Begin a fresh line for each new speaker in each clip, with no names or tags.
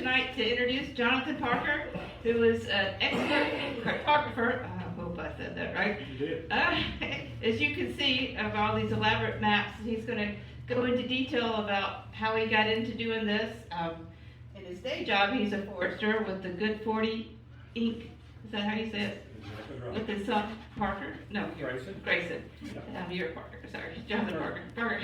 tonight to introduce Jonathan Parker, who is an expert cartographer. I hope I said that right.
You did.
As you can see of all these elaborate maps, he's going to go into detail about how he got into doing this. In his day job, he's a forester with the Good 40 Inc. Is that how you say it?
Exactly right.
With his son, Parker? No, Grayson.
Yeah.
You're Parker, sorry. Jonathan Parker.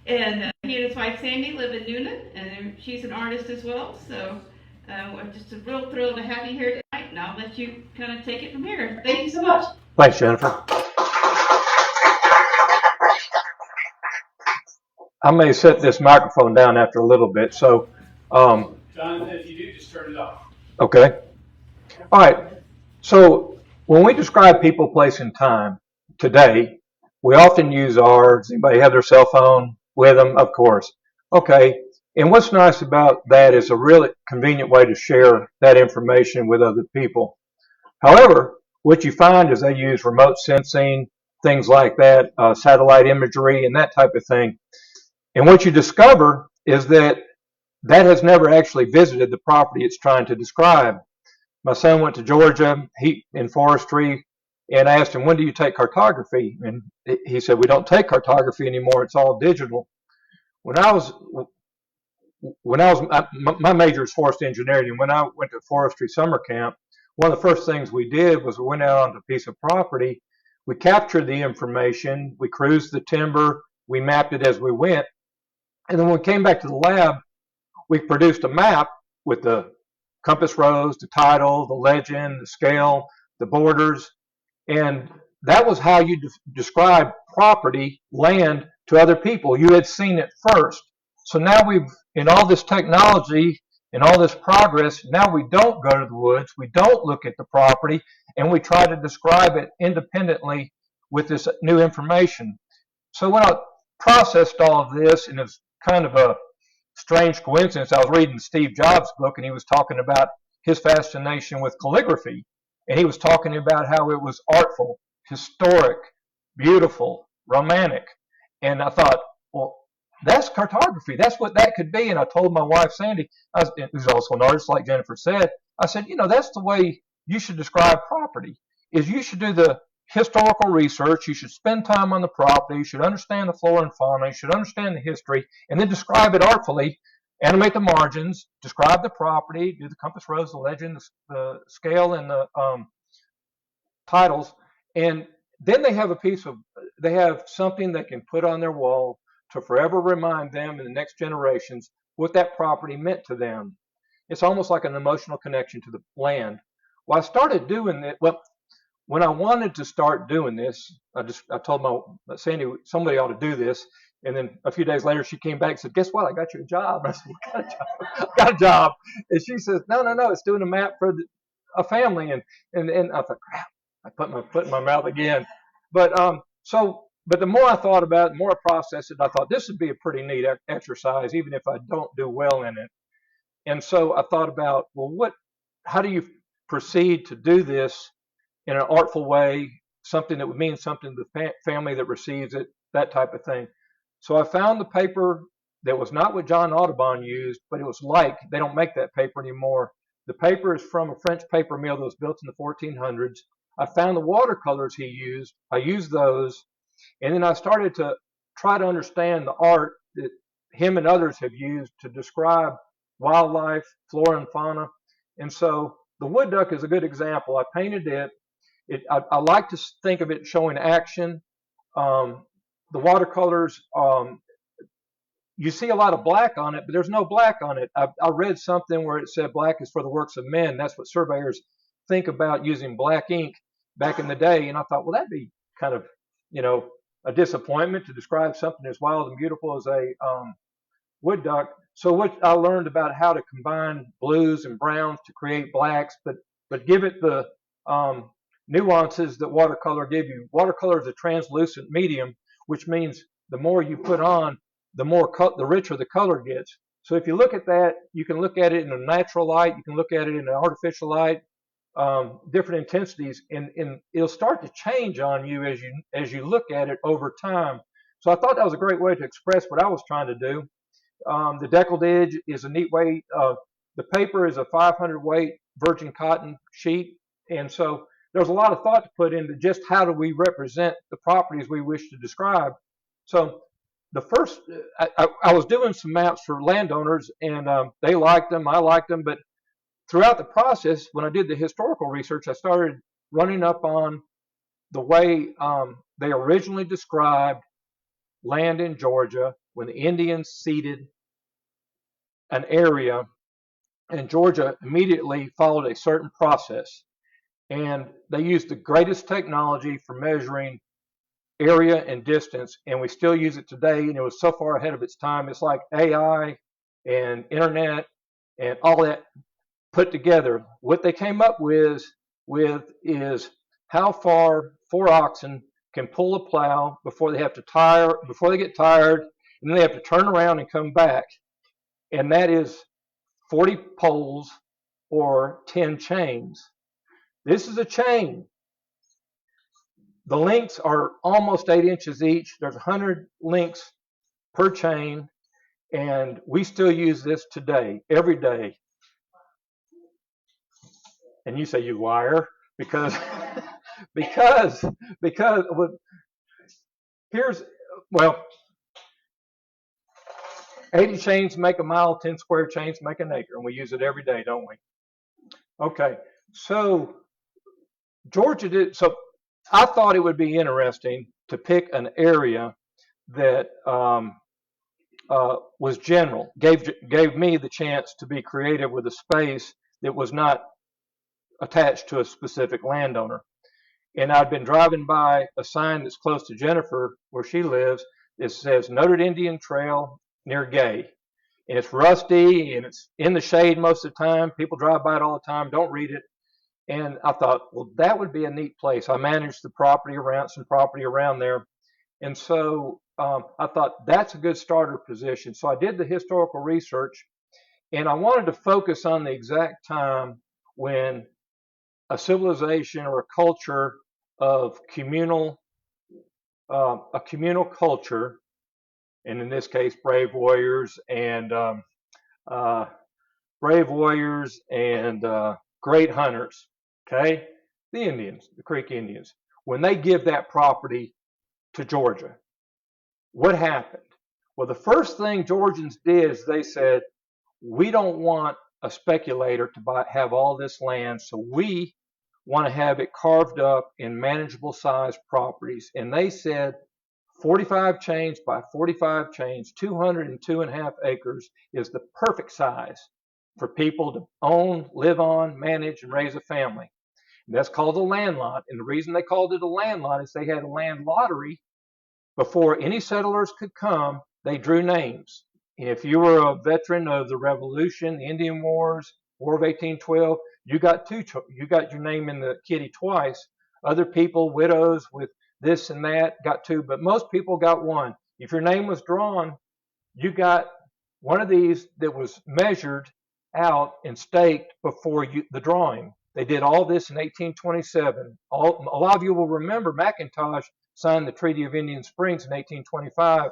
And he and his wife Sandy live in Noonan, and she's an artist as well. So I'm just a real thrilled to have you here tonight, and I'll let you kind of take it from here. Thank you so much.
Thanks, Jennifer. I may set this microphone down after a little bit, so.
Jonathan, if you do, just turn it off.
Okay. All right. So when we describe people, place, and time today, we often use ours. Anybody have their cell phone with them? Of course. Okay. And what's nice about that is a really convenient way to share that information with other people. However, what you find is they use remote sensing, things like that, satellite imagery, and that type of thing. And what you discover is that has never actually visited the property it's trying to describe. My son went to Georgia, in forestry, and I asked him, when do you take cartography? And he said, we don't take cartography anymore, it's all digital. My major is forest engineering, and when I went to forestry summer camp, one of the first things we did was we went out onto a piece of property, we captured the information, we cruised the timber, we mapped it as we went, and then when we came back to the lab, we produced a map with the compass rose, the title, the legend, the scale, the borders, and that was how you describe property, land to other people. You had seen it first. So now in all this technology, in all this progress, now we don't go to the woods, we don't look at the property, and we try to describe it independently with this new information. So when I processed all of this, and it's kind of a strange coincidence, I was reading Steve Jobs' book, and he was talking about his fascination with calligraphy, and he was talking about how it was artful, historic, beautiful, romantic, and I thought, well, that's cartography. That's what that could be. And I told my wife Sandy, who's also an artist, like Jennifer said, I said, that's the way you should describe property. Is you should do the historical research, you should spend time on the property, you should understand the flora and fauna, you should understand the history, and then describe it artfully, animate the margins, describe the property, do the compass rose, the legend, the scale, and the titles, and then they have something they can put on their wall to forever remind them and the next generations what that property meant to them. It's almost like an emotional connection to the land. Well, I started doing it. Well, when I wanted to start doing this, I told Sandy somebody ought to do this, and then a few days later she came back and said, "Guess what? I got you a job." And I said, "You got a job?" I got a job, and she says, "No, it's doing a map for a family." And I thought, crap, I put my foot in my mouth again. But the more I thought about it, the more I processed it, I thought this would be a pretty neat exercise, even if I don't do well in it. And so I thought about, well, how do you proceed to do this in an artful way, something that would mean something to the family that receives it, that type of thing. So I found the paper that was not what John Audubon used, but it was they don't make that paper anymore. The paper is from a French paper mill that was built in the 1400s. I found the watercolors he used. I used those, and then I started to try to understand the art that him and others have used to describe wildlife, flora and fauna. And so the wood duck is a good example. I painted it. I like to think of it showing action. The watercolors, you see a lot of black on it, but there's no black on it. I read something where it said black is for the works of men. That's what surveyors think about using black ink back in the day. And I thought, well, that'd be kind of, a disappointment to describe something as wild and beautiful as a wood duck. So what I learned about how to combine blues and browns to create blacks, but give it the nuances that watercolor give you. Watercolor is a translucent medium, which means the more you put on, the richer the color gets. So if you look at that, you can look at it in a natural light, you can look at it in an artificial light, different intensities, and it'll start to change on you as you look at it over time. So I thought that was a great way to express what I was trying to do. The decollage is a neat way The paper is a 500 weight virgin cotton sheet. And so there's a lot of thought to put into just how do we represent the properties we wish to describe. So the first, I was doing some maps for landowners, and they liked them, I liked them, but throughout the process, when I did the historical research, I started running up on the way they originally described land in Georgia when the Indians ceded an area, and Georgia immediately followed a certain process. And they used the greatest technology for measuring area and distance, and we still use it today, and it was so far ahead of its time. It's like AI and internet and all that put together. What they came up with is how far 4 oxen can pull a plow before they get tired, and then they have to turn around and come back. And that is 40 poles or 10 chains. This is a chain. The links are almost 8 inches each. There's 100 links per chain, and we still use this today, every day. And you say, you liar, because here's, well, 80 chains make a mile, 10 square chains make an acre, and we use it every day, don't we? Okay, so Georgia did, so I thought it would be interesting to pick an area that was general, gave me the chance to be creative with a space that was not attached to a specific landowner. And I'd been driving by a sign that's close to Jennifer, where she lives. It says Noted Indian Trail near Gay. And it's rusty and it's in the shade most of the time. People drive by it all the time, don't read it. And I thought, well, that would be a neat place. I managed some property around there. And so I thought that's a good starter position. So I did the historical research, and I wanted to focus on the exact time when a civilization or a culture of a communal culture, and in this case, brave warriors and great hunters. Okay, the Indians, the Creek Indians, when they give that property to Georgia, what happened? Well, the first thing Georgians did is they said, we don't want a speculator to have all this land, so we want to have it carved up in manageable size properties. And they said 45 chains by 45 chains, 202.5 acres is the perfect size for people to own, live on, manage, and raise a family. And that's called a land lot. And the reason they called it a land lot is they had a land lottery. Before any settlers could come, they drew names. And if you were a veteran of the Revolution, the Indian Wars, War of 1812, you got your name in the kitty twice. Other people, widows with this and that, got two, but most people got one. If your name was drawn, you got one of these that was measured out and staked before the drawing. They did all this in 1827. A lot of you will remember McIntosh signed the Treaty of Indian Springs in 1825.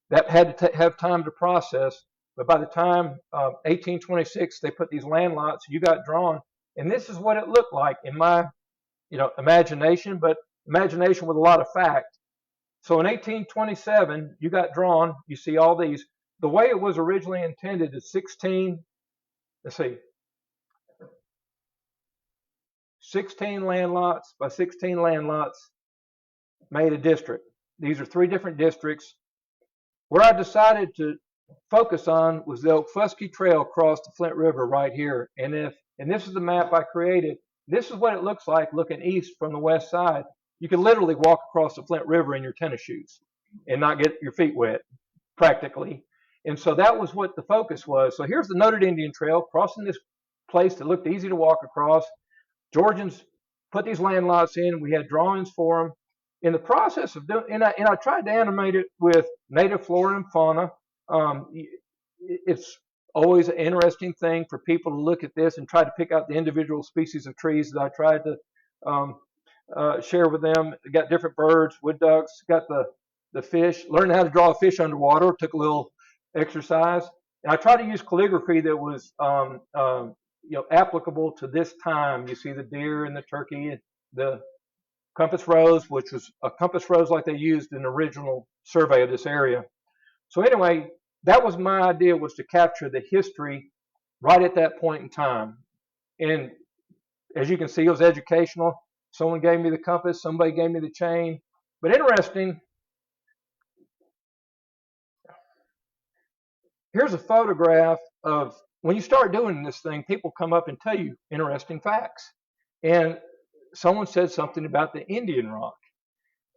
That had to have time to process, but by the time 1826, they put these land lots, you got drawn, and this is what it looked like in my imagination, but imagination with a lot of fact. So in 1827, you got drawn, you see all these. The way it was originally intended is 16 land lots by 16 land lots made a district. These are 3 different districts. Where I decided to focus on was the Okfuskee Trail across the Flint River right here. And this is the map I created. This is what it looks like looking east from the west side. You can literally walk across the Flint River in your tennis shoes and not get your feet wet, practically. And so that was what the focus was. So here's the Noted Indian Trail crossing this place that looked easy to walk across. Georgians put these land lots in. We had drawings for them. In the process of doing, and I tried to animate it with native flora and fauna. It's always an interesting thing for people to look at this and try to pick out the individual species of trees that I tried to share with them. Got different birds, wood ducks, got the fish. Learning how to draw a fish underwater took a little exercise. And I tried to use calligraphy that was applicable to this time. You see the deer and the turkey, the compass rose, which was a compass rose like they used in the original survey of this area. So anyway, that was my idea, was to capture the history right at that point in time. And as you can see, it was educational. Someone gave me the compass, somebody gave me the chain. But interesting, here's a photograph of when you start doing this thing, people come up and tell you interesting facts. And someone said something about the Indian rock.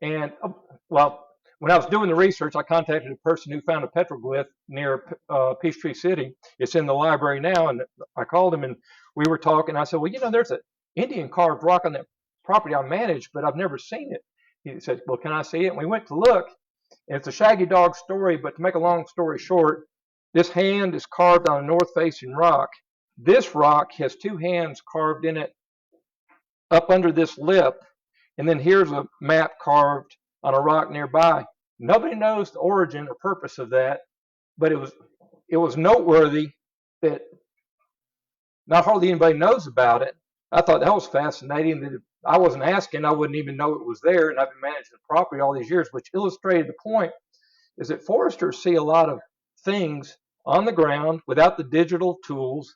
And, well, when I was doing the research, I contacted a person who found a petroglyph near Peachtree City. It's in the library now. And I called him and we were talking. I said, well, there's an Indian carved rock on that property I manage, but I've never seen it. He said, well, can I see it? And we went to look. And it's a shaggy dog story, but to make a long story short, this hand is carved on a north-facing rock. This rock has two hands carved in it up under this lip. And then here's a map carved on a rock nearby. Nobody knows the origin or purpose of that, but it was noteworthy that not hardly anybody knows about it. I thought that was fascinating, that if I wasn't asking, I wouldn't even know it was there, and I've been managing the property all these years, which illustrated the point, is that foresters see a lot of things on the ground without the digital tools,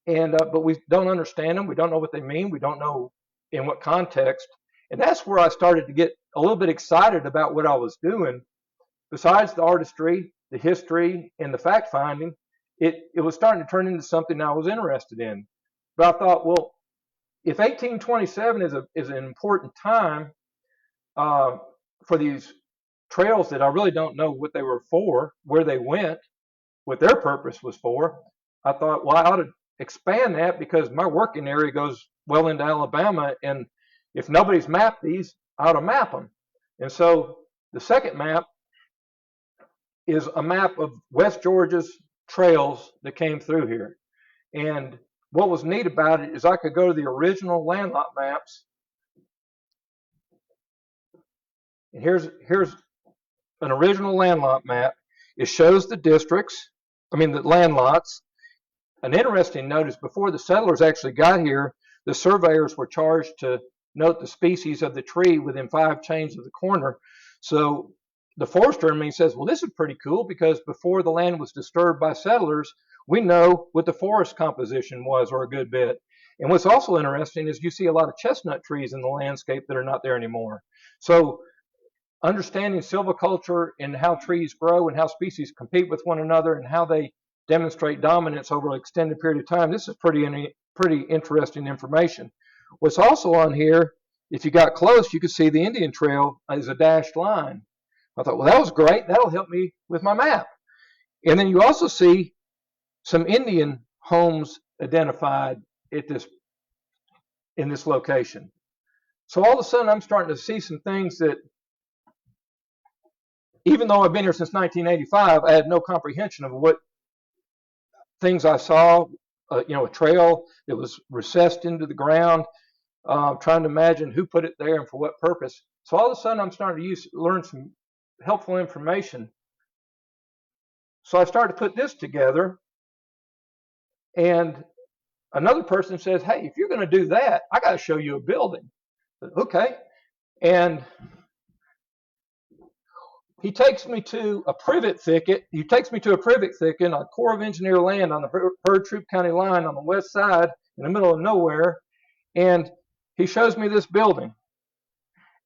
and but we don't understand them. We don't know what they mean. We don't know in what context. And that's where I started to get a little bit excited about what I was doing. Besides the artistry, the history, and the fact finding, it was starting to turn into something I was interested in. But I thought, well, if 1827 is an important time for these trails that I really don't know what they were for, where they went, what their purpose was for, I thought, well, I ought to expand that because my working area goes well into Alabama, and if nobody's mapped these, I ought to map them. And so the second map is a map of West Georgia's trails that came through here. And what was neat about it is I could go to the original landlot maps. And here's an original landlot map. It shows the districts, the landlots. An interesting note is before the settlers actually got here, the surveyors were charged to note the species of the tree within 5 chains of the corner. So the forester in me says, well, this is pretty cool because before the land was disturbed by settlers, we know what the forest composition was, or a good bit. And what's also interesting is you see a lot of chestnut trees in the landscape that are not there anymore. So understanding silviculture and how trees grow and how species compete with one another and how they demonstrate dominance over an extended period of time, this is pretty interesting information. What's also on here, if you got close, you could see the Indian Trail as a dashed line. I thought, well, that was great. That'll help me with my map. And then you also see some Indian homes identified in this location. So all of a sudden, I'm starting to see some things that, even though I've been here since 1985, I had no comprehension of what things I saw. A trail that was recessed into the ground. Trying to imagine who put it there and for what purpose. So all of a sudden, I'm starting to learn some helpful information. So I started to put this together, and another person says, hey, if you're going to do that, I got to show you a building. I said, okay. And he takes me to a privet thicket. He takes me to a privet thicket on Corps of Engineer land on the Herd Troop County line on the west side in the middle of nowhere. And he shows me this building.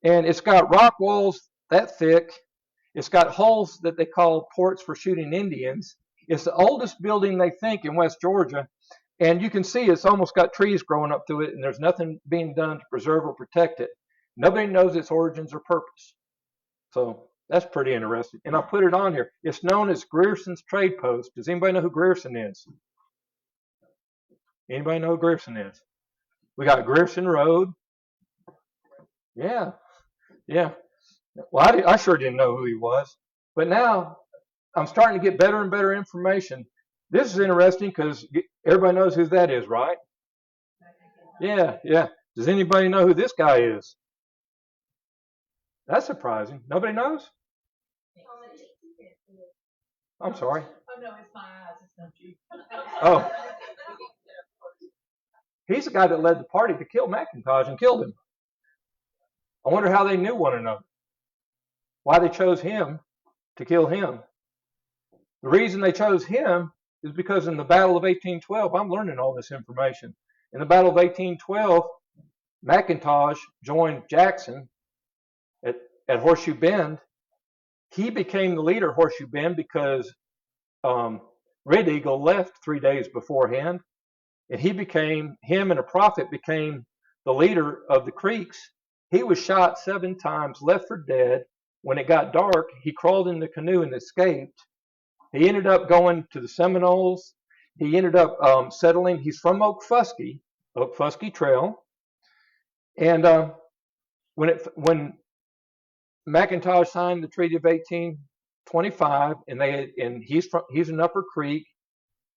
And it's got rock walls that thick. It's got holes that they call ports for shooting Indians. It's the oldest building they think in West Georgia. And you can see it's almost got trees growing up to it, and there's nothing being done to preserve or protect it. Nobody knows its origins or purpose. So that's pretty interesting. And I put it on here. It's known as Grierson's Trade Post. Does anybody know who Grierson is? Anybody know who Grierson is? We got Grierson Road. Yeah. Well, I sure didn't know who he was. But now I'm starting to get better and better information. This is interesting because everybody knows who that is, right? Yeah. Does anybody know who this guy is? That's surprising. Nobody knows? I'm sorry.
Oh, no, it's my eyes.
Oh, he's the guy that led the party to kill McIntosh and killed him. I wonder how they knew one another. Why they chose him to kill him. The reason they chose him is because in the Battle of 1812, I'm learning all this information. In the Battle of 1812, McIntosh joined Jackson at Horseshoe Bend. He became the leader of Horseshoe Bend because Red Eagle left 3 days beforehand, and him and a prophet became the leader of the Creeks. He was shot 7 times, left for dead. When it got dark, he crawled in the canoe and escaped. He ended up going to the Seminoles. He ended up settling. He's from Oak-Fuskie Trail. And when McIntosh signed the Treaty of 1825, and he's in Upper Creek,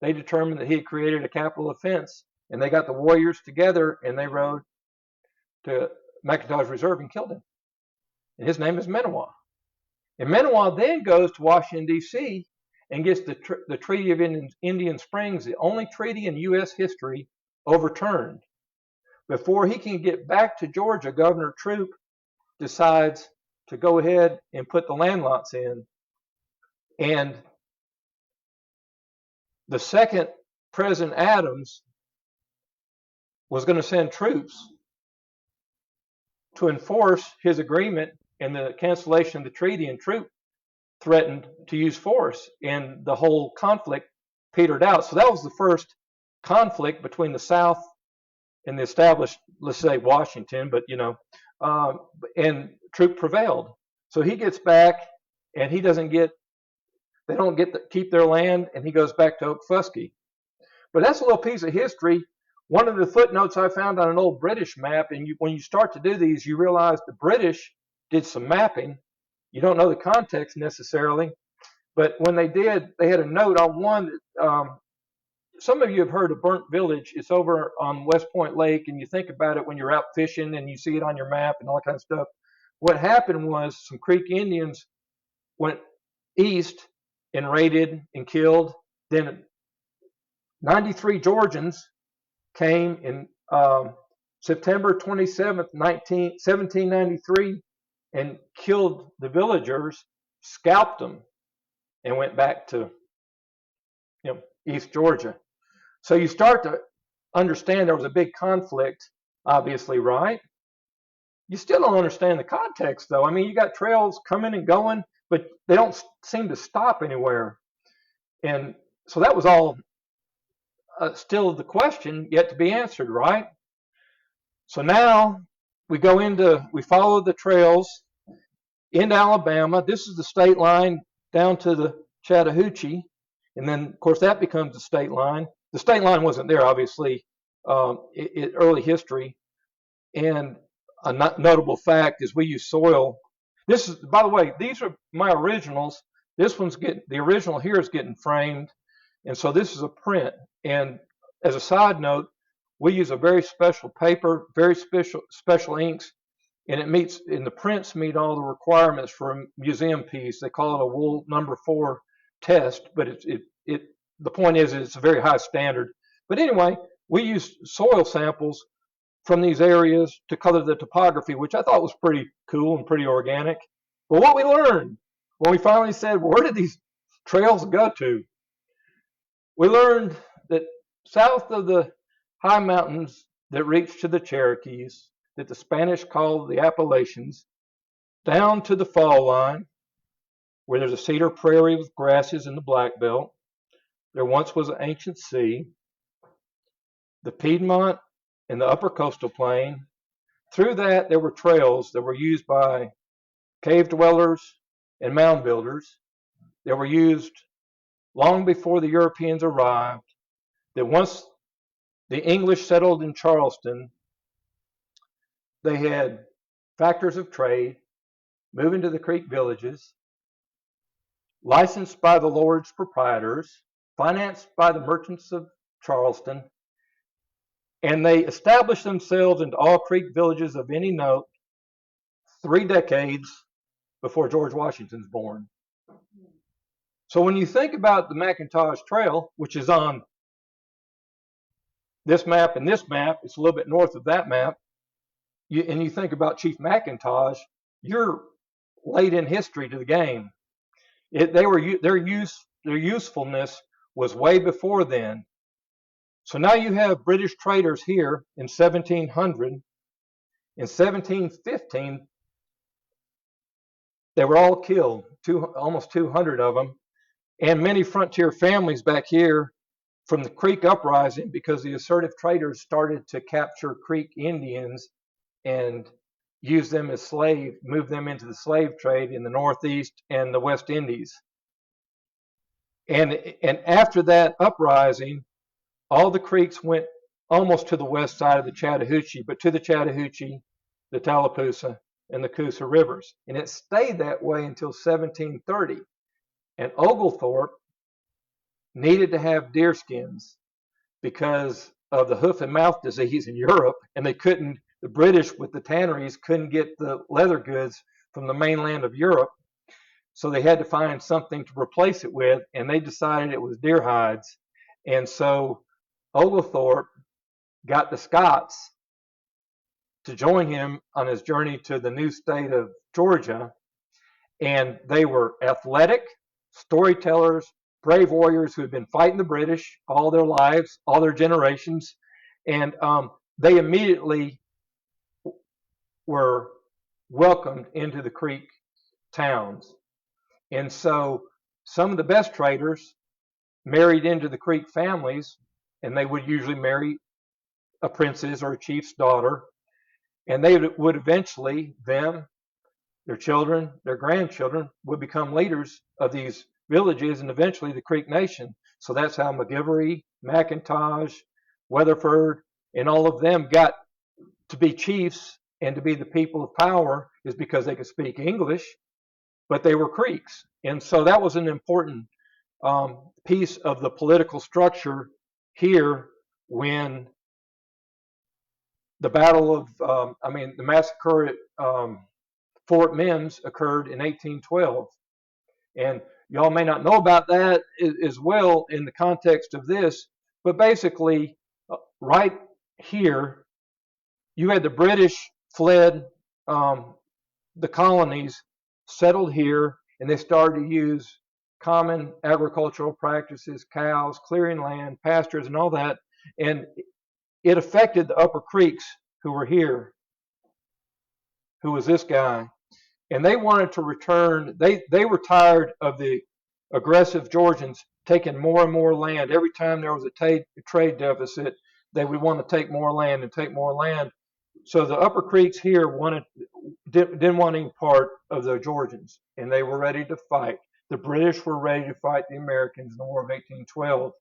they determined that he had created a capital offense, and they got the warriors together and they rode to McIntosh Reserve and killed him. And his name is Menoua. And Menoua then goes to Washington, D.C., and gets the Treaty of Indian Springs, the only treaty in U.S. history, overturned. Before he can get back to Georgia, Governor Troup decides to go ahead and put the land lots in. And the second President Adams was going to send troops to enforce his agreement and the cancellation of the treaty, and Troup threatened to use force, and the whole conflict petered out. So that was the first conflict between the South and the established, let's say, Washington, but and Troup prevailed. So he gets back, and they don't get to keep their land, and he goes back to Oak-Fuskie. But that's a little piece of history. One of the footnotes I found on an old British map, and when you start to do these, you realize the British did some mapping. You don't know the context necessarily, but when they did, they had a note on one. Some of you have heard of Burnt Village. It's over on West Point Lake, and you think about it when you're out fishing and you see it on your map and all that kind of stuff. What happened was some Creek Indians went east and raided and killed. Then 93 Georgians came in September 27th, 1793, and killed the villagers, scalped them, and went back to East Georgia. So you start to understand there was a big conflict, obviously, right? You still don't understand the context, though. I mean, you got trails coming and going, but they don't seem to stop anywhere. And so that was all still the question yet to be answered, right? So now we follow the trails into Alabama. This is the state line down to the Chattahoochee. And then, of course, that becomes the state line. The state line wasn't there, obviously, in early history. And a notable fact is we use soil. This is, by the way, these are my originals. The original here is getting framed. And so this is a print. And as a side note, we use a very special paper, very special inks, and the prints meet all the requirements for a museum piece. They call it a wool number 4 test, but the point is it's a very high standard. But anyway, we use soil samples from these areas to color the topography, which I thought was pretty cool and pretty organic. But what we learned when we finally said, where did these trails go to? We learned that south of the high mountains that reach to the Cherokees, that the Spanish called the Appalachians, down to the fall line, where there's a cedar prairie with grasses in the Black Belt, there once was an ancient sea, the Piedmont and the upper coastal plain. Through that, there were trails that were used by cave dwellers and mound builders that were used long before the Europeans arrived, that once the English settled in Charleston, they had factors of trade moving to the Creek villages, licensed by the lords proprietors, financed by the merchants of Charleston, and they established themselves into all Creek villages of any note 3 decades before George Washington's born. So when you think about the McIntosh Trail, which is on this map and this map, it's a little bit north of that map, and you think about Chief McIntosh, you're late in history to the game. Their usefulness was way before then. So now you have British traders here in 1700. In 1715, they were all killed, almost 200 of them, and many frontier families back here from the Creek Uprising, because the assertive traders started to capture Creek Indians and use them as slaves, move them into the slave trade in the Northeast and the West Indies. And after that uprising, all the Creeks went almost to the west side of the Chattahoochee, but to the Chattahoochee, the Tallapoosa, and the Coosa rivers. And it stayed that way until 1730. And Oglethorpe needed to have deer skins because of the hoof and mouth disease in Europe, and the British with the tanneries couldn't get the leather goods from the mainland of Europe, so they had to find something to replace it with, and they decided it was deer hides. And so Oglethorpe got the Scots to join him on his journey to the new state of Georgia, and they were athletic, storytellers, brave warriors who had been fighting the British all their lives, all their generations, and they immediately were welcomed into the Creek towns. And so some of the best traders married into the Creek families, and they would usually marry a princess or a chief's daughter, and they would eventually, them, their children, their grandchildren, would become leaders of these villages and eventually the Creek Nation. So that's how McGivery, McIntosh, Weatherford, and all of them got to be chiefs and to be the people of power, is because they could speak English, but they were Creeks. And so that was an important piece of the political structure here when the battle of, the massacre at Fort Mims occurred in 1812. And y'all may not know about that as well in the context of this, but basically, right here, you had the British fled the colonies, settled here, and they started to use common agricultural practices, cows, clearing land, pastures, and all that. And it affected the Upper Creeks who were here, who was this guy. And they wanted to return. They were tired of the aggressive Georgians taking more and more land. Every time there was a trade deficit, they would want to take more land and take more land. So the Upper Creeks here didn't want any part of the Georgians, and they were ready to fight. The British were ready to fight the Americans in the War of 1812.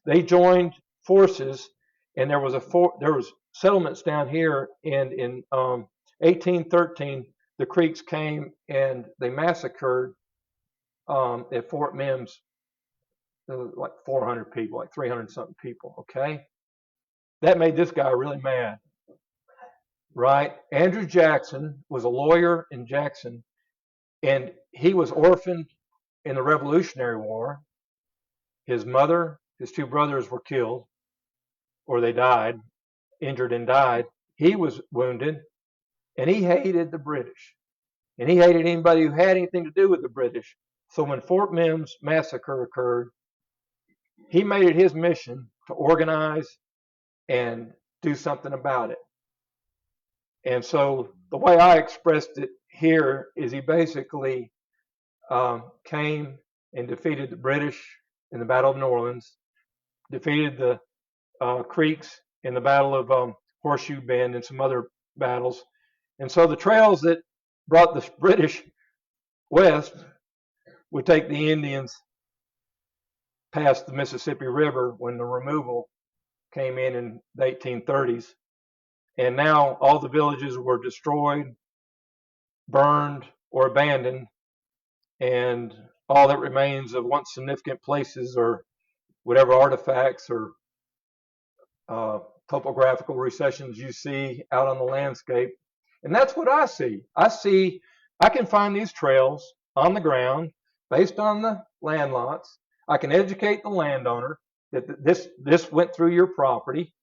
They joined forces, and there was settlements down here. And in 1813, the Creeks came and they massacred at Fort Mims like 400 people, like 300 something people. Okay, that made this guy really mad. Right? Andrew Jackson was a lawyer in Jackson, and he was orphaned in the Revolutionary War. His mother, his two brothers were killed, or they died, injured and died. He was wounded, and he hated the British, and he hated anybody who had anything to do with the British. So when Fort Mims massacre occurred, he made it his mission to organize and do something about it. And so the way I expressed it here is he basically came and defeated the British in the Battle of New Orleans, defeated the Creeks in the Battle of Horseshoe Bend and some other battles. And so the trails that brought the British west would take the Indians past the Mississippi River when the removal came in the 1830s. And now all the villages were destroyed, burned, or abandoned, and all that remains of once significant places or whatever artifacts or topographical recessions you see out on the landscape. And that's what I see. I can find these trails on the ground based on the land lots. I can educate the landowner that this went through your property,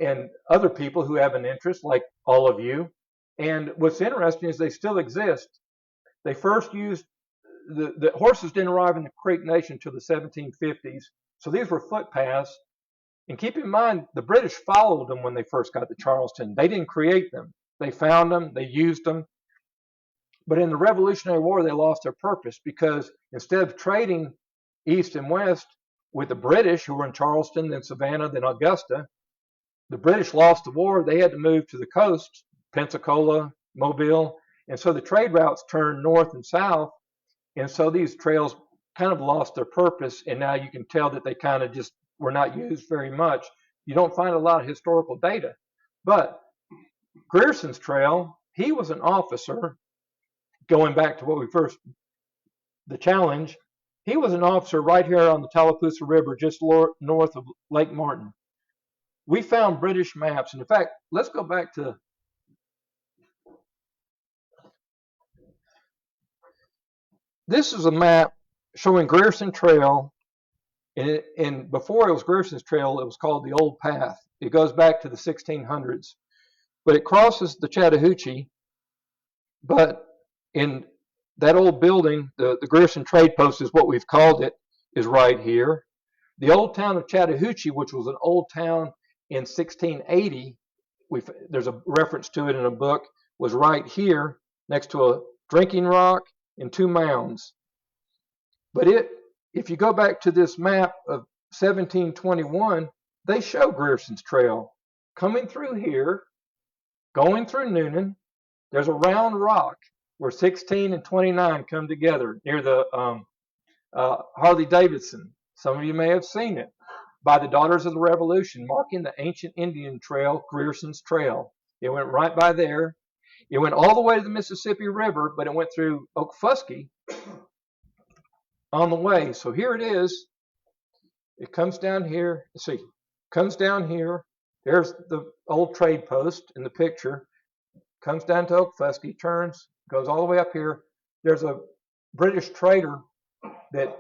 and other people who have an interest, like all of you. And what's interesting is they still exist. They first used the horses didn't arrive in the Creek Nation until the 1750s, so these were footpaths. And keep in mind, the British followed them when they first got to Charleston. They didn't create them. They found them, they used them. But in the Revolutionary War, they lost their purpose because instead of trading east and west with the British, who were in Charleston, then Savannah, then Augusta, the British lost the war. They had to move to the coast, Pensacola, Mobile. And so the trade routes turned north and south. And so these trails kind of lost their purpose. And now you can tell that they kind of just were not used very much. You don't find a lot of historical data. But Grierson's Trail, he was an officer, going back to what we first, the challenge, he was an officer right here on the Tallapoosa River, just north of Lake Martin. We found British maps. And in fact, let's go back to, this is a map showing Grierson Trail. And before it was Grierson's Trail, it was called the Old Path. It goes back to the 1600s. But it crosses the Chattahoochee. But in that old building, the Grierson Trade Post is what we've called it, is right here. The old town of Chattahoochee, which was an old town in 1680, there's a reference to it in a book, was right here next to a drinking rock and two mounds. But if you go back to this map of 1721, they show Grierson's Trail coming through here, going through Noonan. There's a round rock where 16 and 29 come together near the Harley-Davidson. Some of you may have seen it. By the Daughters of the Revolution, marking the ancient Indian trail, Grierson's Trail. It went right by there. It went all the way to the Mississippi River, but it went through Okfuskee on the way. So here it is. It comes down here. Let's see. Comes down here. There's the old trade post in the picture. Comes down to Okfuskee, turns, goes all the way up here. There's a British trader that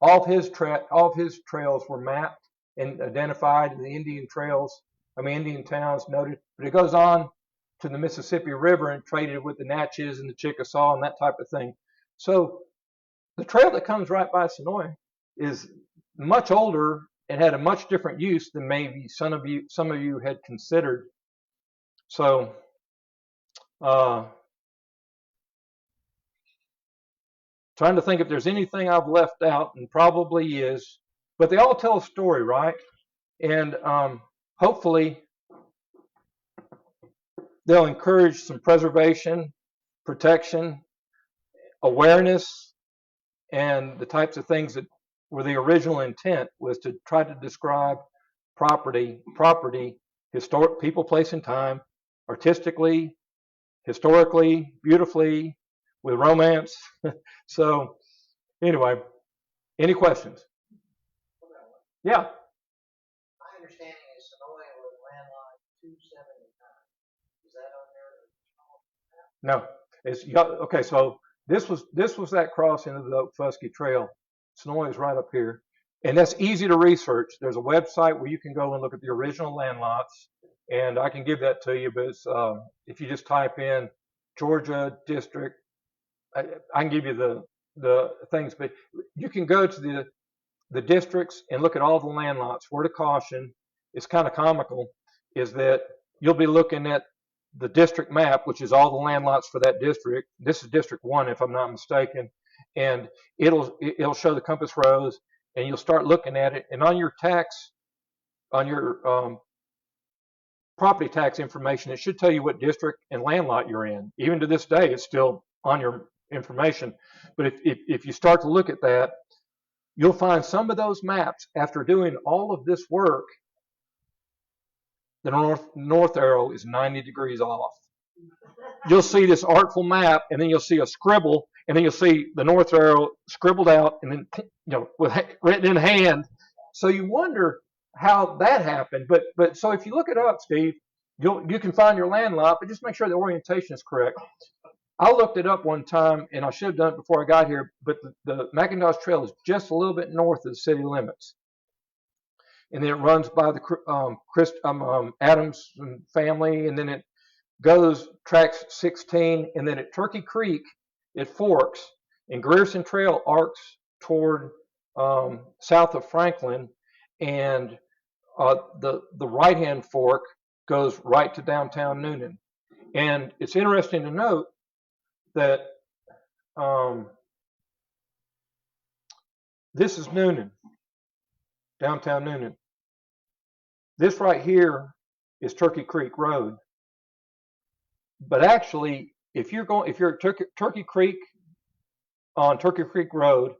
all of his trails were mapped and identified, and the Indian towns noted. But it goes on to the Mississippi River and traded with the Natchez and the Chickasaw and that type of thing. So the trail that comes right by Senoia is much older and had a much different use than maybe some of you had considered. So trying to think if there's anything I've left out, and probably is, but they all tell a story, right? And hopefully they'll encourage some preservation, protection, awareness, and the types of things that were the original intent, was to try to describe property, historic, people, place, and time, artistically, historically, beautifully, with romance. So anyway, any questions? Yeah.
My understanding is Senoia was landlocked 279. Is that on there?
No. It's okay. So this was that crossing of the Okfuskee Trail. Senoia is right up here, and that's easy to research. There's a website where you can go and look at the original land lots, and I can give that to you. But if you just type in Georgia district, I can give you the things. But you can go to the districts and look at all the land lots. Word of caution, it's kind of comical, is that you'll be looking at the district map, which is all the land lots for that district. This is District 1, if I'm not mistaken. And it'll show the compass rose, and you'll start looking at it. And on your property tax information, it should tell you what district and land lot you're in. Even to this day, it's still on your information. But if you start to look at that, you'll find some of those maps, after doing all of this work, the north arrow is 90 degrees off. You'll see this artful map, and then you'll see a scribble, and then you'll see the north arrow scribbled out, and then written in hand. So you wonder how that happened. But so if you look it up, Steve, you can find your land lot, but just make sure the orientation is correct. I looked it up one time, and I should have done it before I got here, but the McIntosh Trail is just a little bit north of the city limits. And then it runs by the Adams family, and then it goes, tracks 16, and then at Turkey Creek, it forks, and Grierson Trail arcs toward south of Franklin, and the right-hand fork goes right to downtown Noonan. And it's interesting to note that this is Noonan, downtown Noonan. This right here is Turkey Creek Road. But actually, if you're at Turkey Creek on Turkey Creek Road,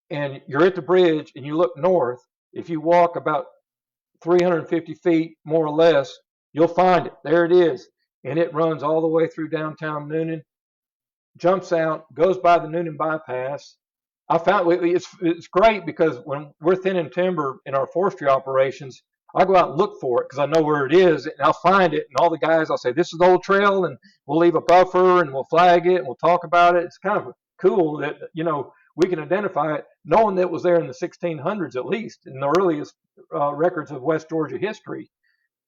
and you're at the bridge and you look north, if you walk about 350 feet more or less, you'll find it. There it is. And it runs all the way through downtown Noonan, jumps out, goes by the Noonan bypass. I found it's great because when we're thinning timber in our forestry operations, I go out and look for it because I know where it is, and I'll find it. And all the guys, I'll say, this is the old trail, and we'll leave a buffer, and we'll flag it, and we'll talk about it. It's kind of cool that, we can identify it, knowing that it was there in the 1600s at least, in the earliest records of West Georgia history.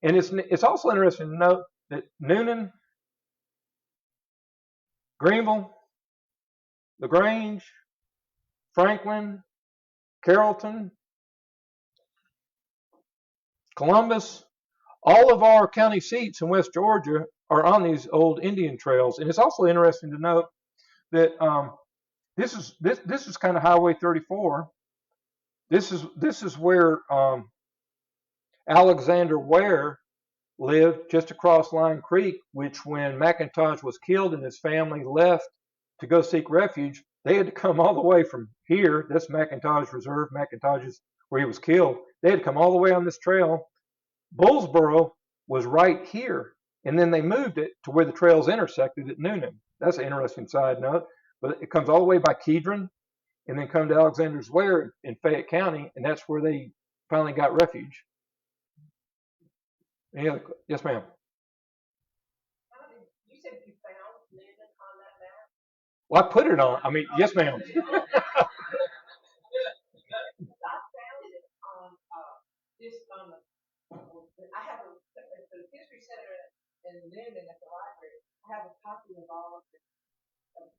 And it's also interesting to note that Noonan, Greenville, LaGrange, Franklin, Carrollton, Columbus, all of our county seats in West Georgia are on these old Indian trails. And it's also interesting to note that this is kind of Highway 34. This is where Alexander Ware lived, just across Line Creek, which when McIntosh was killed and his family left to go seek refuge, they had to come all the way from here. That's McIntosh Reserve. McIntosh's where he was killed. They had to come all the way on this trail. Bullsboro was right here, and then they moved it to where the trails intersected at Noonan. That's an interesting side note. But it comes all the way by Kedron, and then come to Alexander's Ware in Fayette County, and that's where they finally got refuge. Yes, ma'am.
You said you found Noonan on that map?
Well, I put it on. I mean, yes, ma'am.
I found it on I have at the History Center in Noonan at the library. I have a copy of all of the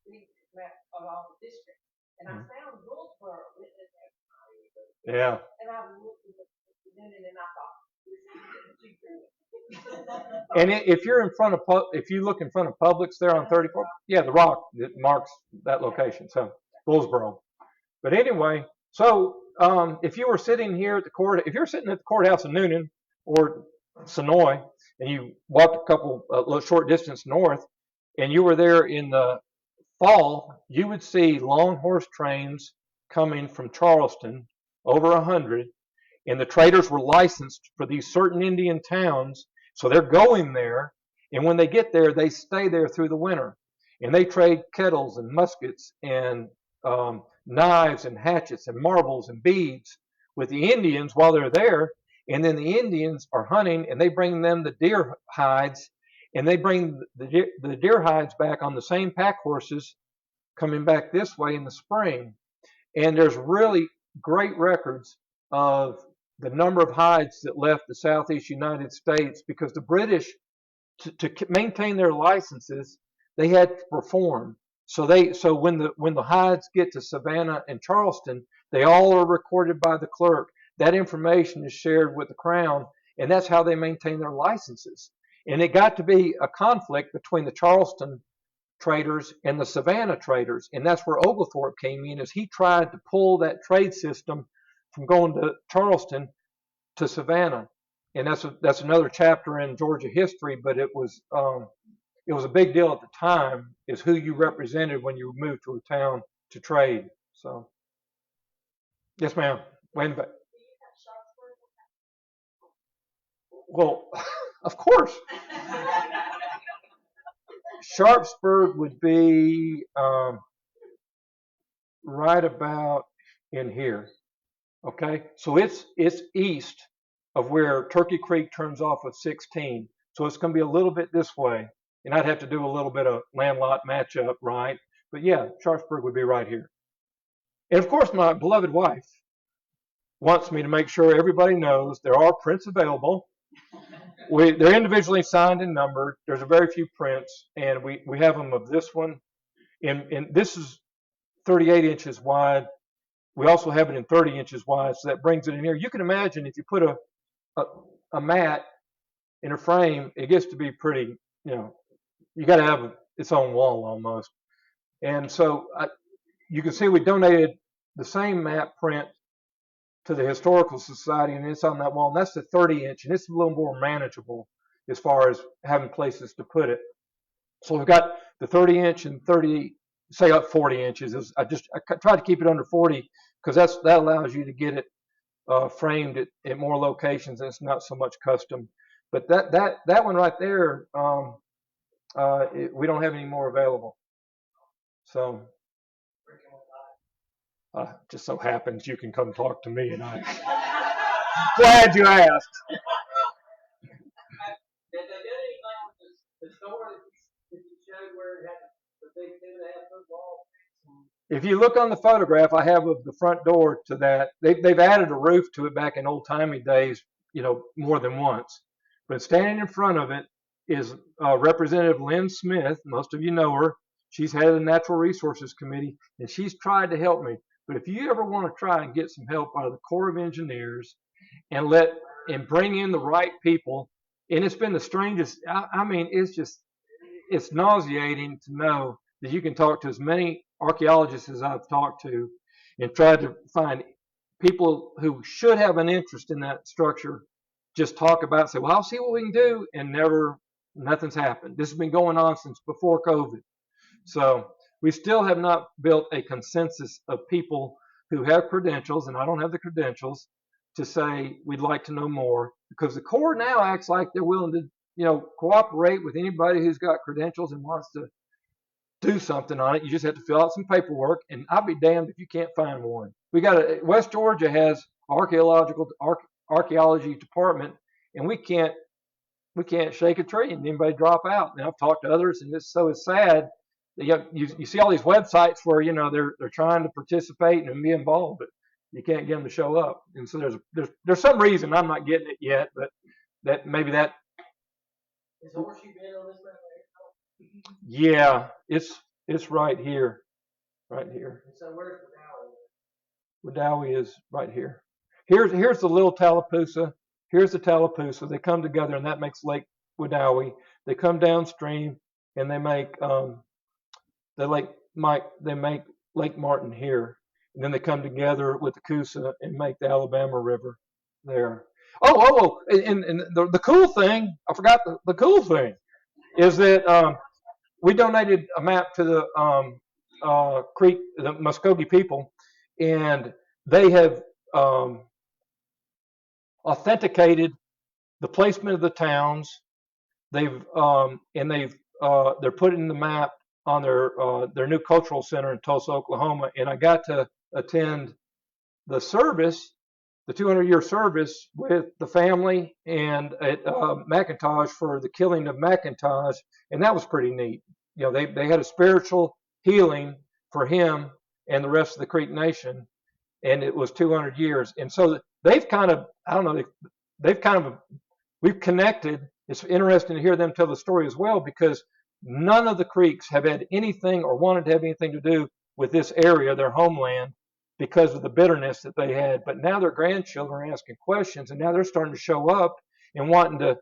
big map of all the districts, and I found Bullsboro written in there.
Yeah.
And I looked at Noonan, and I thought,
and if you're if you look in front of Publix there on 34, yeah, the rock that marks that location. So Bullsboro. But anyway, so if you were sitting here at the if you're sitting at the courthouse in Noonan or Senoia, and you walked a little short distance north, and you were there in the fall, you would see long horse trains coming from Charleston, over 100, and the traders were licensed for these certain Indian towns, so they're going there, and when they get there, they stay there through the winter, and they trade kettles and muskets and knives and hatchets and marbles and beads with the Indians while they're there, and then the Indians are hunting, and they bring them the deer hides, and they bring the deer hides back on the same pack horses coming back this way in the spring. And there's really great records of the number of hides that left the southeast United States, because the British, to maintain their licenses, they had to perform. So when the hides get to Savannah and Charleston, they all are recorded by the clerk. That information is shared with the Crown, and that's how they maintain their licenses. And it got to be a conflict between the Charleston traders and the Savannah traders, and that's where Oglethorpe came in, as he tried to pull that trade system from going to Charleston to Savannah. And that's another chapter in Georgia history, but it was a big deal at the time, is who you represented when you moved to a town to trade. So, yes, ma'am. Well, of course. Sharpsburg would be right about in here. Okay, so it's east of where Turkey Creek turns off of 16. So it's going to be a little bit this way. and I'd have to do a little bit of land lot matchup, right? But yeah, Sharpsburg would be right here. And of course, my beloved wife wants me to make sure everybody knows there are prints available. They're individually signed and numbered. There's a very few prints, and we have them of this one. And this is 38 inches wide. We also have it in 30 inches wide, so that brings it in here. You can imagine if you put a mat in a frame, it gets to be pretty, you got to have its own wall almost. And so you can see we donated the same map print to the Historical Society, and it's on that wall. And that's the 30-inch, and it's a little more manageable as far as having places to put it. So we've got the 30-inch and 30, say up 40 inches. I try to keep it under 40 because that allows you to get it framed at more locations, and it's not so much custom. But that one right there, we don't have any more available. So just so happens you can come talk to me, and I'm glad you asked.
Did they do anything with the store that you showed where it had the big 2.5 foot wall?
If you look on the photograph I have of the front door to that, they've added a roof to it back in old-timey days, more than once. But standing in front of it is Representative Lynn Smith. Most of you know her. She's head of the Natural Resources Committee, and she's tried to help me. But if you ever want to try and get some help out of the Corps of Engineers and bring in the right people, and it's been the strangest, I mean, it's nauseating to know that you can talk to as many archaeologists as I've talked to and tried to find people who should have an interest in that structure, just talk about it, say, well, I'll see what we can do, and nothing's happened. This has been going on since before COVID. So we still have not built a consensus of people who have credentials, and I don't have the credentials, to say we'd like to know more, because the Corps now acts like they're willing to, cooperate with anybody who's got credentials and wants to do something on it. You just have to fill out some paperwork, and I'll be damned if you can't find one. West Georgia has archaeology department, and we can't shake a tree and anybody drop out. And I've talked to others, and it's sad. You see all these websites where they're trying to participate and be involved, but you can't get them to show up. And so there's some reason I'm not getting it yet, but maybe that.
Is Horseshoe Bend on this map?
Yeah, it's right here, right here.
So where's
Wedowee is right here. Here's the little Tallapoosa. Here's the Tallapoosa. They come together, and that makes Lake Wedowee. They come downstream, and they make Lake Martin here, and then they come together with the Coosa and make the Alabama River there. And the cool thing, I forgot the cool thing, is that we donated a map to the Creek, the Muskogee people, and they have authenticated the placement of the towns. They're putting the map on their new cultural center in Tulsa, Oklahoma, and I got to attend the service, the 200-year service with the family and at McIntosh for the killing of McIntosh, and that was pretty neat. They had a spiritual healing for him and the rest of the Creek Nation, and it was 200 years. And so they've kind of, we've connected. It's interesting to hear them tell the story as well, because none of the Creeks have had anything or wanted to have anything to do with this area, their homeland, because of the bitterness that they had. But now their grandchildren are asking questions, and now they're starting to show up and wanting to,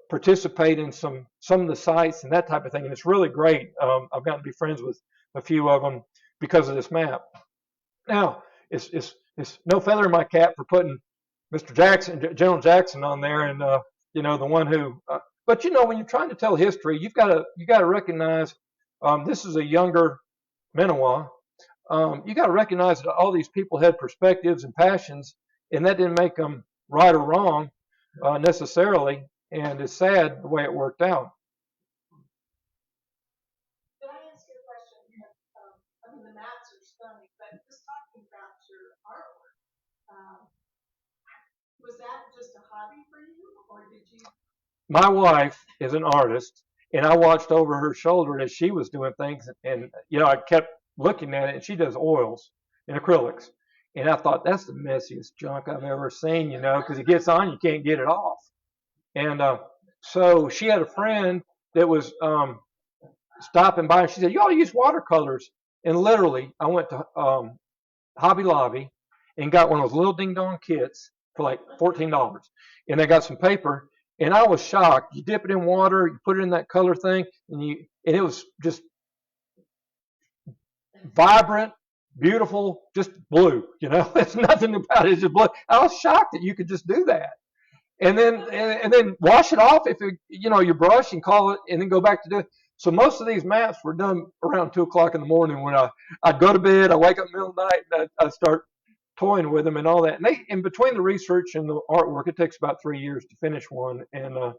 participate in some of the sites and that type of thing. And it's really great. I've gotten to be friends with a few of them because of this map. Now, it's no feather in my cap for putting Mr. Jackson, General Jackson, on there, and the one who. But when you're trying to tell history, you got to recognize this is a younger Minowa. You got to recognize that all these people had perspectives and passions, and that didn't make them right or wrong necessarily. And it's sad the way it worked out.
Can I ask you a question? The maps are stunning, but just talking about your artwork, was that just a hobby for you, or did you?
My wife is an artist, And I watched over her shoulder as she was doing things, and I kept looking at it. And she does oils and acrylics, and I thought that's the messiest junk I've ever seen, because it gets on, you can't get it off. And so she had a friend that was stopping by, and she said, "You ought to use watercolors." And literally, I went to Hobby Lobby and got one of those little ding dong kits for like $14, and they got some paper. And I was shocked. You dip it in water, you put it in that color thing, and it was just vibrant, beautiful, just blue. It's nothing about it. It's just blue. I was shocked that you could just do that, and then wash it off if your brush and call it, and then go back to do it. So most of these maps were done around 2:00 in the morning when I'd go to bed. I wake up in the middle of the night and I'd start toying with them and all that. And in between the research and the artwork, it takes about 3 years to finish one. And but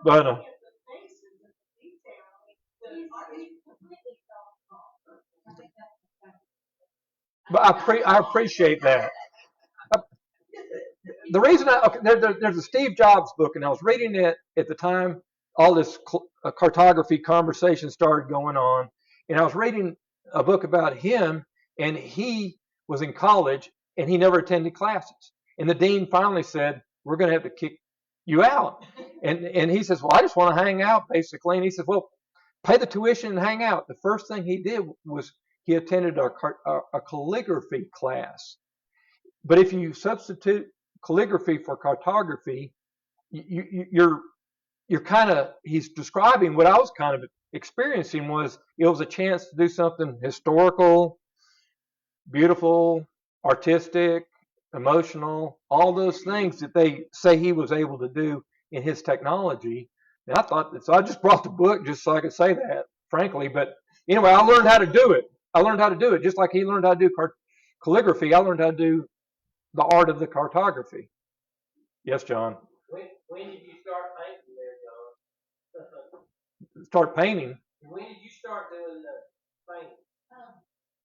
The faces and the detail, I mean, the artist completely fell apart. I think that's
I appreciate that. The reason there's a Steve Jobs book, and I was reading it at the time all this cartography conversation started going on, and I was reading a book about him, and he was in college and he never attended classes, and the dean finally said, "We're going to have to kick you out." And he says, "Well, I just want to hang out, basically." And he says, "Well, pay the tuition and hang out." The first thing he did was he attended a calligraphy class. But if you substitute calligraphy for cartography, you're kind of, he's describing what I was kind of experiencing was it was a chance to do something historical, beautiful, artistic, emotional, all those things that they say he was able to do in his technology. And I thought that, so I just brought the book just so I could say that, frankly. But anyway, I learned how to do it. Just like he learned how to do calligraphy. I learned how to do the art of the cartography. Yes, John.
When did you start painting there, John?
Start painting.
When did you start doing the painting?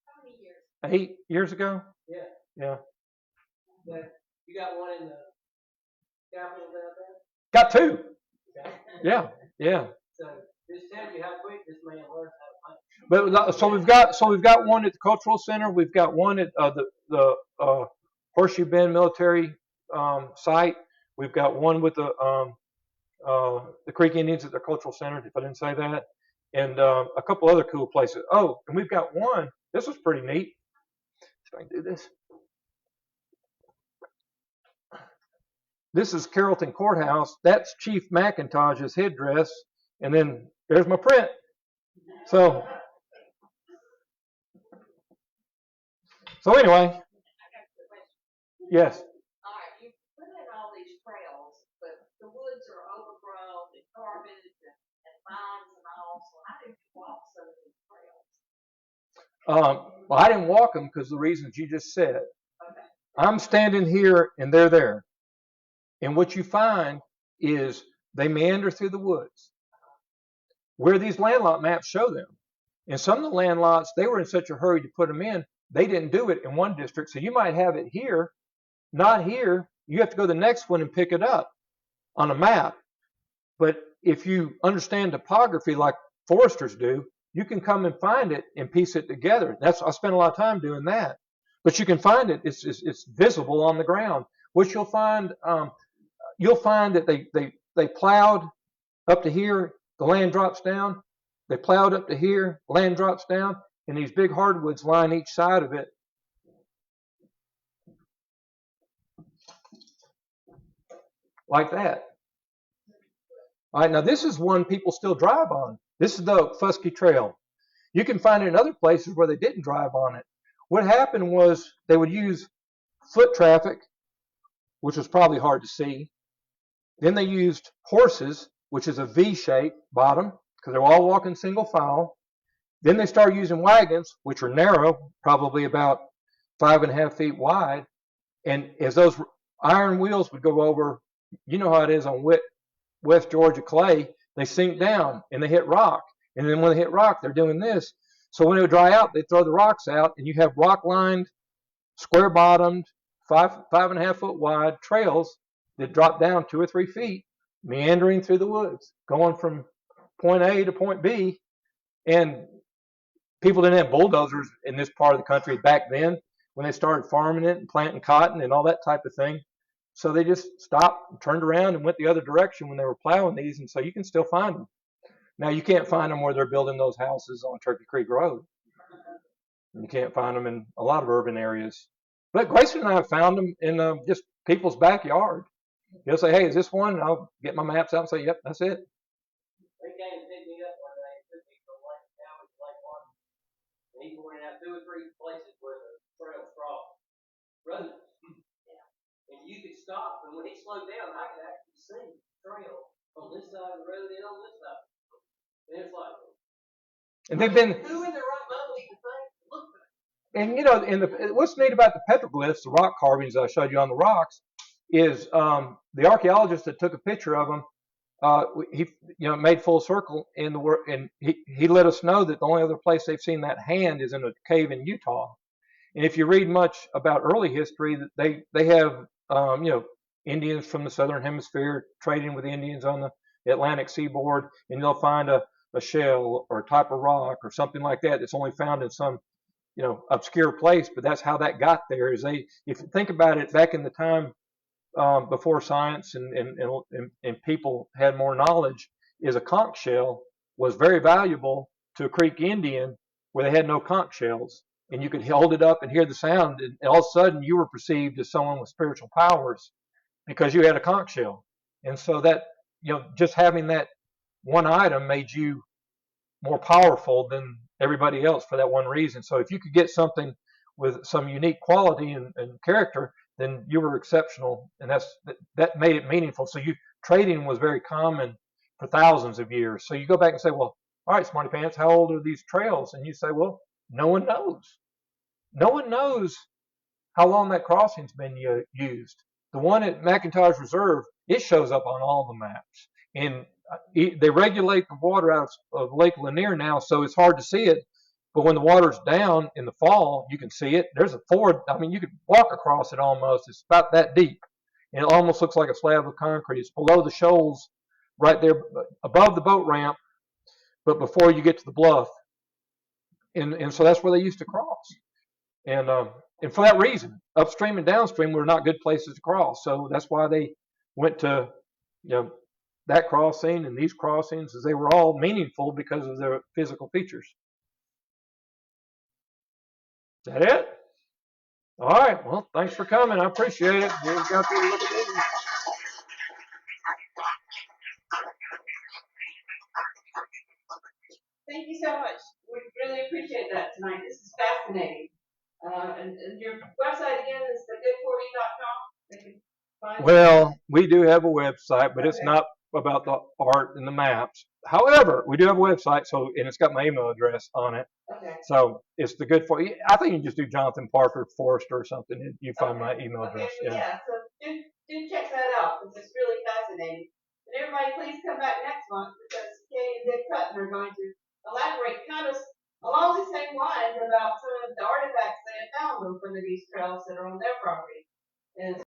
how many years?
8 years ago.
Yeah.
Yeah.
You got one in the Capitol down there?
Got 2.
Okay.
Yeah. Yeah.
So just tell you how quick this man learns how to paint.
But so we've got one at the Cultural Center. We've got one at the Horseshoe Bend Military site. We've got one with the Creek Indians at the Cultural Center, if I didn't say that, and a couple other cool places. Oh, and we've got one. This was pretty neat. If I can do this. This is Carrollton Courthouse. That's Chief McIntosh's headdress, and then there's my print. So anyway,
I got the question.
yes.
All right, you put in all these trails, but the woods are overgrown and garbage and vines and all, so how do you walk some of these trails?
Well, I didn't walk them because the reasons you just said.
Okay.
I'm standing here and they're there. And what you find is they meander through the woods where these landlot maps show them. And some of the landlots, they were in such a hurry to put them in, they didn't do it in one district. So you might have it here, not here. You have to go to the next one and pick it up on a map. But if you understand topography like foresters do, you can come and find it and piece it together. I spent a lot of time doing that. But you can find it. It's visible on the ground. What you'll find that they plowed up to here, the land drops down. They plowed up to here, land drops down, and these big hardwoods line each side of it. Like that. All right, now this is one people still drive on. This is the Fusky Trail. You can find it in other places where they didn't drive on it. What happened was they would use foot traffic, which was probably hard to see. Then they used horses, which is a V-shape bottom, because they were all walking single file. Then they started using wagons, which are narrow, probably about 5.5 feet wide. And as those iron wheels would go over, you know how it is on West Georgia clay, they sink down and they hit rock. And then when they hit rock, they're doing this. So when it would dry out, they throw the rocks out, and you have rock-lined, square-bottomed, 5.5 foot wide trails that drop down 2 or 3 feet, meandering through the woods, going from point A to point B, and people didn't have bulldozers in this part of the country back then when they started farming it and planting cotton and all that type of thing. So they just stopped, and turned around, and went the other direction when they were plowing these, and so you can still find them. Now you can't find them where they're building those houses on Turkey Creek Road. You can't find them in a lot of urban areas. But Grayson and I have found them in just people's backyard. He'll say, "Hey, is this one?" And I'll get my maps out and say, "Yep, that's it."
They came and picked me up one day, took me to Lake County, Lake One, and he pointed out 2 or 3 places where the trails crossed roads. And you could stop, and when he slowed down, I could actually see the trail on this side of the road and on this side. And it's like,
And they've been,
who in their right mind would even think to look at it?
and you know, what's neat about the petroglyphs, the rock carvings I showed you on the rocks, is the archaeologist that took a picture of them. He, made full circle in the work, and he let us know that the only other place they've seen that hand is in a cave in Utah. And if you read much about early history, that they have Indians from the southern hemisphere trading with Indians on the Atlantic seaboard, and they'll find a shell or a type of rock or something like that that's only found in some obscure place. But that's how that got there. If you think about it, back in the time before science and people had more knowledge, is a conch shell was very valuable to a Creek Indian where they had no conch shells, and you could hold it up and hear the sound, and all of a sudden you were perceived as someone with spiritual powers because you had a conch shell. And so that just having that one item made you more powerful than everybody else for that one reason. So if you could get something with some unique quality and character, then you were exceptional, and that made it meaningful. So trading was very common for thousands of years. So you go back and say, well, all right, Smarty Pants, how old are these trails? And you say, well, no one knows. No one knows how long that crossing's been used. The one at McIntyre's Reserve, it shows up on all the maps. And they regulate the water out of Lake Lanier now, so it's hard to see it. But when the water's down in the fall, you can see it. There's a ford. I mean, you could walk across it almost. It's about that deep. And it almost looks like a slab of concrete. It's below the shoals right there, above the boat ramp, but before you get to the bluff. And so that's where they used to cross. And for that reason, upstream and downstream were not good places to cross. So that's why they went to, that crossing and these crossings, as they were all meaningful because of their physical features. Is that it? All right. Well, thanks for coming. I appreciate it. We got to look at it.
Thank you so much. We really appreciate that tonight. This is fascinating. And your website again is thegood40.com. They can find
Well, we do have a website, but it's not about the art and the maps. However, we do have a website, and it's got my email address on it.
Okay.
So it's the good for you. I think you can just do Jonathan Parker Forrester or something, and you find my email address.
Well, yeah. So do check that out because it's really fascinating. And everybody, please come back next month because Kay and Dick Cutton are going to elaborate kind of along the same lines about some of the artifacts they have found on some of these trails that are on their property. And